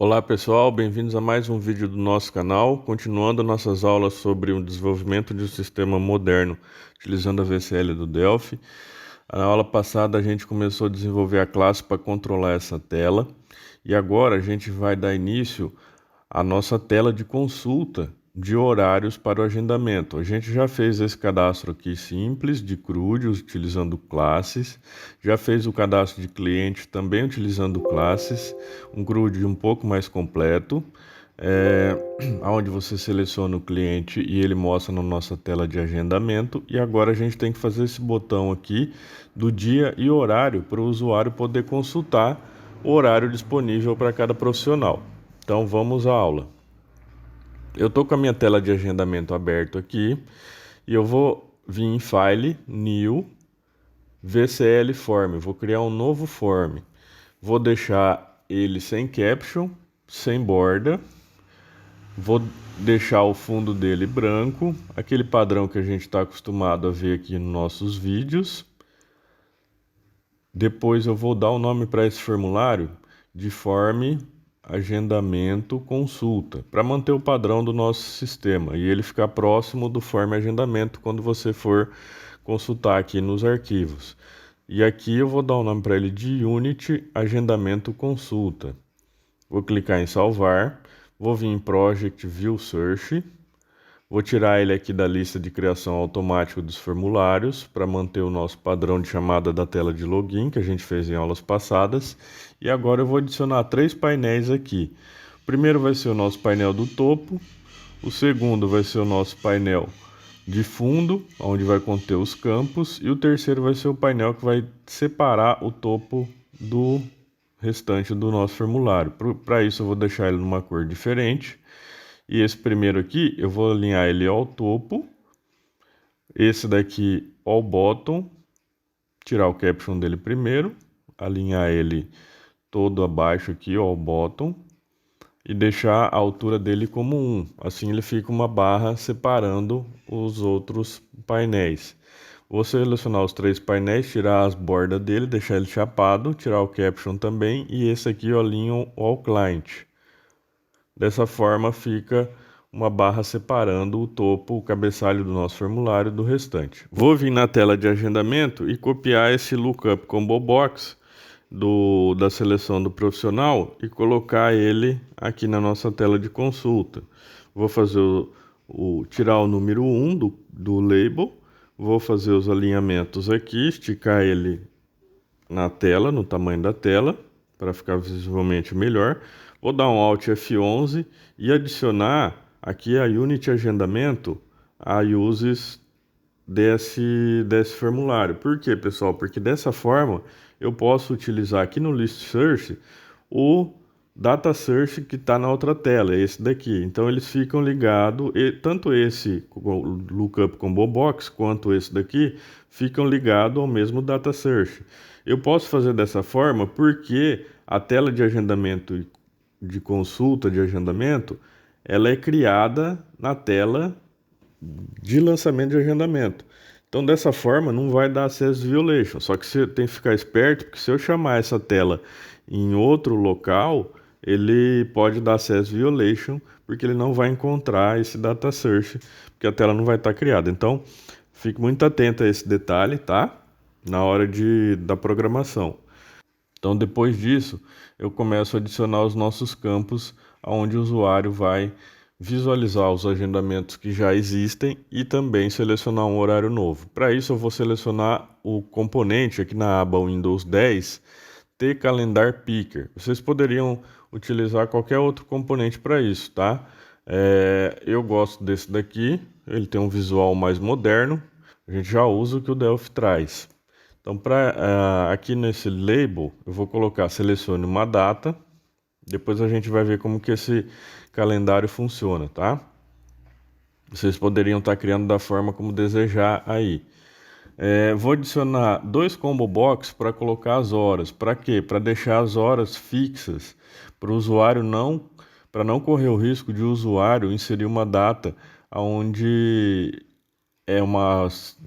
Olá pessoal, bem-vindos a mais um vídeo do nosso canal, continuando nossas aulas sobre o desenvolvimento de um sistema moderno utilizando a VCL do Delphi. Na aula passada a gente começou a desenvolver a classe para controlar essa tela e agora a gente vai dar início à nossa tela de consulta de horários para o agendamento. A gente já fez esse cadastro aqui simples de CRUD utilizando classes, já fez o cadastro de cliente também utilizando classes, um CRUD um pouco mais completo, onde você seleciona o cliente e ele mostra na nossa tela de agendamento. E agora a gente tem que fazer esse botão aqui do dia e horário para o usuário poder consultar o horário disponível para cada profissional. Então vamos à aula. Eu estou com a minha tela de agendamento aberto aqui e eu vou vir em File, New, VCL Form. Vou criar um novo form. Vou deixar ele sem caption, sem borda. Vou deixar o fundo dele branco, aquele padrão que a gente está acostumado a ver aqui nos nossos vídeos. Depois eu vou dar o nome para esse formulário de Form Agendamento Consulta, para manter o padrão do nosso sistema e ele ficar próximo do Form Agendamento quando você for consultar aqui nos arquivos. E aqui eu vou dar o nome para ele de Unity Agendamento Consulta. Vou clicar em salvar, vou vir em Project View Search. Vou tirar ele aqui da lista de criação automática dos formulários para manter o nosso padrão de chamada da tela de login que a gente fez em aulas passadas. E agora eu vou adicionar 3 painéis aqui. O primeiro vai ser o nosso painel do topo. O segundo vai ser o nosso painel de fundo, onde vai conter os campos. E o terceiro vai ser o painel que vai separar o topo do restante do nosso formulário. Para isso eu vou deixar ele numa cor diferente. E esse primeiro aqui, eu vou alinhar ele ao topo. Esse daqui ao bottom. Tirar o caption dele primeiro. Alinhar ele todo abaixo aqui ao bottom. E deixar a altura dele como 1. Assim ele fica uma barra separando os outros painéis. Vou selecionar os 3 painéis, tirar as bordas dele, deixar ele chapado. Tirar o caption também. E esse aqui eu alinho ao client. Dessa forma fica uma barra separando o topo, o cabeçalho do nosso formulário do restante. Vou vir na tela de agendamento e copiar esse Lookup Combo Box da seleção do profissional e colocar ele aqui na nossa tela de consulta. Vou fazer tirar o número 1 do label, vou fazer os alinhamentos aqui, esticar ele na tela, no tamanho da tela, para ficar visivelmente melhor. Vou dar um Alt F11 e adicionar aqui a Unity Agendamento a uses desse formulário. Por quê, pessoal? Porque dessa forma eu posso utilizar aqui no List Search o Data Search que está na outra tela, esse daqui. Então eles ficam ligados, tanto esse Lookup Combo Box quanto esse daqui ficam ligados ao mesmo Data Search. Eu posso fazer dessa forma porque a tela de agendamento de consulta de agendamento, ela é criada na tela de lançamento de agendamento. Então, dessa forma, não vai dar access violation. Só que você tem que ficar esperto, porque se eu chamar essa tela em outro local, ele pode dar access violation, porque ele não vai encontrar esse data search, porque a tela não vai estar criada. Então, fique muito atento a esse detalhe, tá? Na hora da programação. Então, depois disso, eu começo a adicionar os nossos campos, onde o usuário vai visualizar os agendamentos que já existem e também selecionar um horário novo. Para isso, eu vou selecionar o componente aqui na aba Windows 10, T-Calendar Picker. Vocês poderiam utilizar qualquer outro componente para isso, tá? Eu gosto desse daqui, ele tem um visual mais moderno, a gente já usa o que o Delphi traz. Então, aqui nesse label, eu vou colocar, selecione uma data, depois a gente vai ver como que esse calendário funciona, tá? Vocês poderiam estar criando da forma como desejar aí. Vou adicionar 2 combo box para colocar as horas. Para quê? Para deixar as horas fixas, para o usuário para não correr o risco de o usuário inserir uma data onde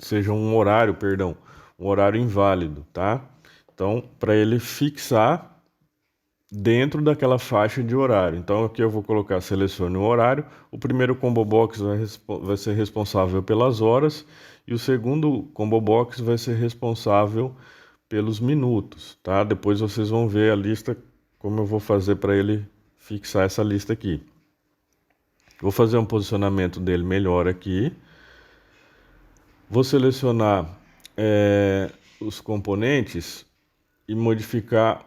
seja um horário, perdão, um horário inválido, tá? Então, para ele fixar dentro daquela faixa de horário. Então aqui eu vou colocar selecione o horário. O primeiro combo box vai ser responsável pelas horas e o segundo combo box vai ser responsável pelos minutos, tá? Depois vocês vão ver a lista, como eu vou fazer para ele fixar essa lista aqui. Vou fazer um posicionamento dele melhor aqui. Vou selecionar os componentes e modificar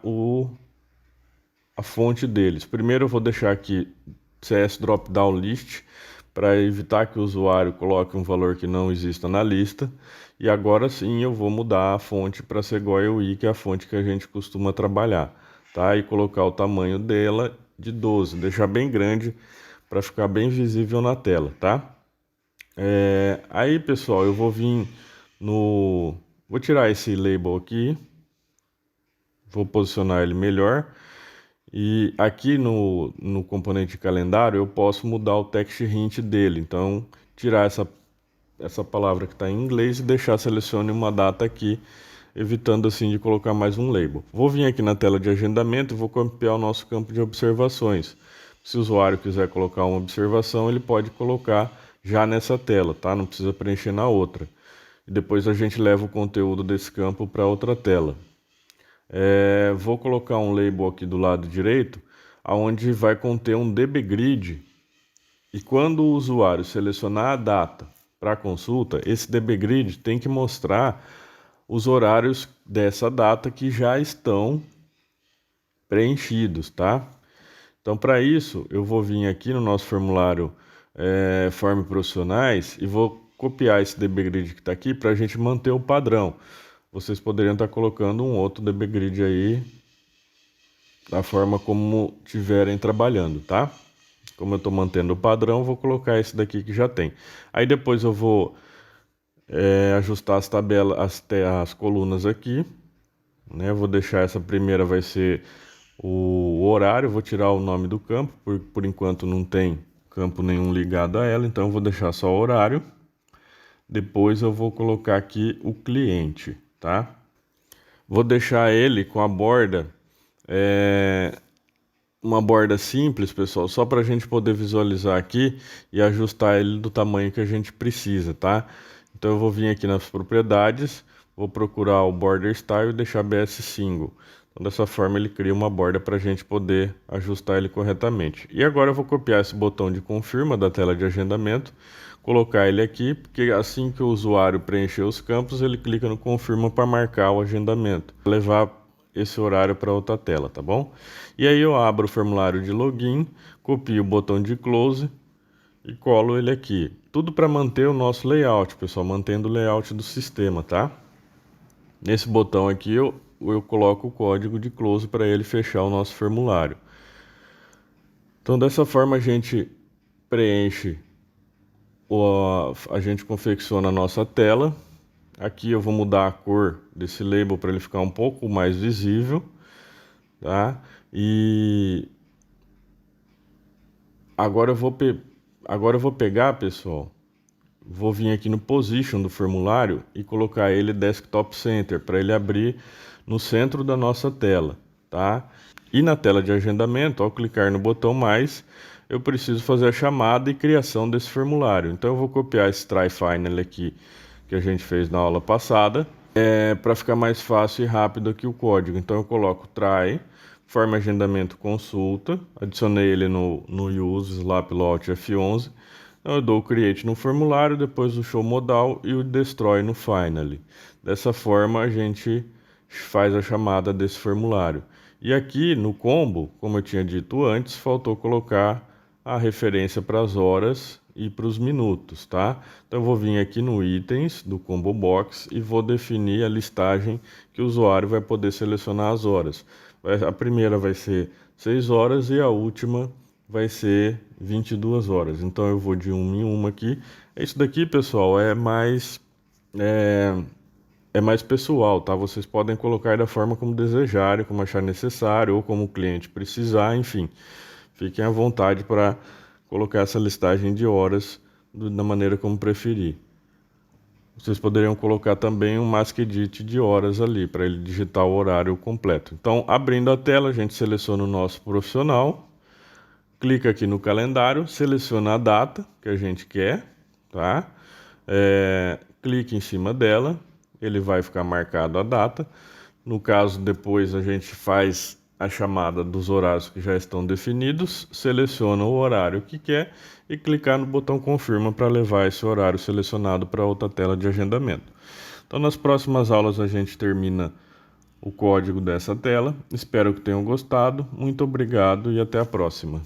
a fonte deles. Primeiro eu vou deixar aqui CS Dropdown List para evitar que o usuário coloque um valor que não exista na lista. E agora sim eu vou mudar a fonte para Sequoia UI, que é a fonte que a gente costuma trabalhar, tá? E colocar o tamanho dela de 12, deixar bem grande para ficar bem visível na tela, tá? Aí pessoal, eu vou vir no... Vou tirar esse label aqui, vou posicionar ele melhor. E aqui no componente de calendário eu posso mudar o text hint dele. Então, tirar essa palavra que está em inglês e deixar selecione uma data aqui, evitando assim de colocar mais um label. Vou vir aqui na tela de agendamento e vou copiar o nosso campo de observações. Se o usuário quiser colocar uma observação, ele pode colocar já nessa tela, tá? Não precisa preencher na outra. E depois a gente leva o conteúdo desse campo para outra tela. Vou colocar um label aqui do lado direito, onde vai conter um dbGrid. E quando o usuário selecionar a data para consulta, esse dbGrid tem que mostrar os horários dessa data que já estão preenchidos, tá? Então, para isso, eu vou vir aqui no nosso formulário Form Profissionais e vou copiar esse dbGrid que está aqui para a gente manter o padrão. Vocês poderiam estar colocando um outro dbGrid aí da forma como estiverem trabalhando, tá? Como eu estou mantendo o padrão, vou colocar esse daqui que já tem. Aí depois eu vou ajustar as tabelas, as colunas aqui, né? Vou deixar essa primeira vai ser o horário, vou tirar o nome do campo, por enquanto não tem campo nenhum ligado a ela, então eu vou deixar só o horário. Depois eu vou colocar aqui o cliente, tá? Vou deixar ele com a borda, uma borda simples, pessoal, só para a gente poder visualizar aqui e ajustar ele do tamanho que a gente precisa, tá? Então eu vou vir aqui nas propriedades, vou procurar o Border Style e deixar BS Single. Então, dessa forma ele cria uma borda para a gente poder ajustar ele corretamente. E agora eu vou copiar esse botão de confirma da tela de agendamento, colocar ele aqui, porque assim que o usuário preencher os campos, ele clica no confirma para marcar o agendamento, levar esse horário para outra tela, tá bom? E aí eu abro o formulário de login, copio o botão de close e colo ele aqui. Tudo para manter o nosso layout, pessoal, mantendo o layout do sistema, tá? Nesse botão aqui eu coloco o código de close para ele fechar o nosso formulário. Então dessa forma a gente preenche, a gente confecciona a nossa tela. Aqui eu vou mudar a cor desse label para ele ficar um pouco mais visível, tá? E agora eu vou pegar, pessoal, vou vir aqui no Position do formulário e colocar ele Desktop Center, para ele abrir no centro da nossa tela, tá? E na tela de agendamento, ao clicar no botão mais, eu preciso fazer a chamada e criação desse formulário. Então eu vou copiar esse Try Final aqui, que a gente fez na aula passada, para ficar mais fácil e rápido aqui o código. Então eu coloco try, forma agendamento consulta, adicionei ele no use, slap load F11, então eu dou o create no formulário, depois o show modal e o destroy no finally. Dessa forma a gente faz a chamada desse formulário. E aqui no combo, como eu tinha dito antes, faltou colocar a referência para as horas e para os minutos, tá? Então eu vou vir aqui no itens do combo box e vou definir a listagem que o usuário vai poder selecionar as horas. A primeira vai ser 6 horas e a última vai ser 22 horas. Então eu vou de uma em uma aqui. Isso daqui, pessoal, é mais pessoal, tá? Vocês podem colocar da forma como desejarem, como achar necessário ou como o cliente precisar, enfim. Fiquem à vontade para colocar essa listagem de horas da maneira como preferir. Vocês poderiam colocar também um Mask Edit de horas ali, para ele digitar o horário completo. Então, abrindo a tela, a gente seleciona o nosso profissional, clica aqui no calendário, seleciona a data que a gente quer, tá? Clique em cima dela, ele vai ficar marcado a data. No caso, depois a gente faz a chamada dos horários que já estão definidos, seleciona o horário que quer e clicar no botão confirma para levar esse horário selecionado para outra tela de agendamento. Então, nas próximas aulas a gente termina o código dessa tela. Espero que tenham gostado. Muito obrigado e até a próxima.